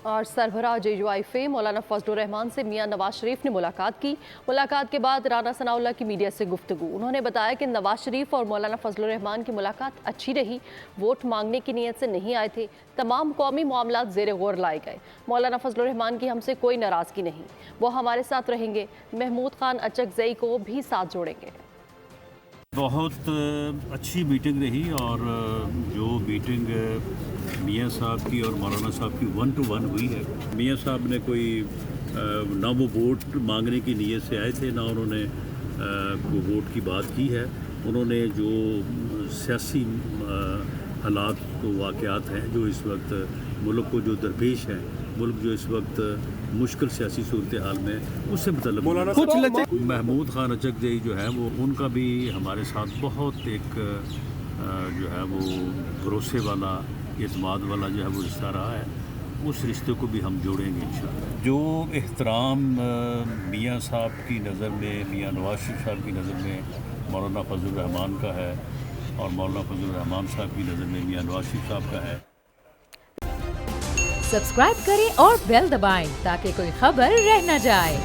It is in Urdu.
اور سربراہ JUI مولانا فضل الرحمان سے میاں نواز شریف نے ملاقات کی۔ ملاقات کے بعد رانا ثناء اللہ کی میڈیا سے گفتگو۔ انہوں نے بتایا کہ نواز شریف اور مولانا فضل الرحمان کی ملاقات اچھی رہی، ووٹ مانگنے کی نیت سے نہیں آئے تھے، تمام قومی معاملات زیر غور لائے گئے۔ مولانا فضل الرحمان کی ہم سے کوئی ناراضگی نہیں، وہ ہمارے ساتھ رہیں گے، محمود خان اچکزئی کو بھی ساتھ جوڑیں گے۔ بہت اچھی میٹنگ رہی اور جو میٹنگ میاں صاحب کی اور مولانا صاحب کی 1 to 1 ہوئی ہے، میاں صاحب نے کوئی نہ وہ ووٹ مانگنے کی نیت سے آئے تھے، نہ انہوں نے کوئی ووٹ کی بات کی ہے۔ انہوں نے جو سیاسی حالات و واقعات ہیں جو اس وقت ملک کو جو درپیش ہیں، ملک جو اس وقت مشکل سیاسی صورتحال میں، اس سے متعلق محمود خان اچکزئی جو ہے وہ ان کا بھی ہمارے ساتھ بہت ایک جو ہے وہ بھروسے والا، اعتماد والا جو ہے وہ رشتہ رہا ہے۔ اس رشتے کو بھی ہم جوڑیں گے انشاءاللہ۔ جو احترام میاں صاحب کی نظر میں، میاں نواز شریف صاحب کی نظر میں مولانا فضل الرحمان کا ہے، اور مولانا فضل الرحمان صاحب کی نظر میں میاں نواز شریف صاحب کا ہے۔ سبسکرائب کریں اور بیل دبائیں تاکہ کوئی خبر رہ نہ جائے۔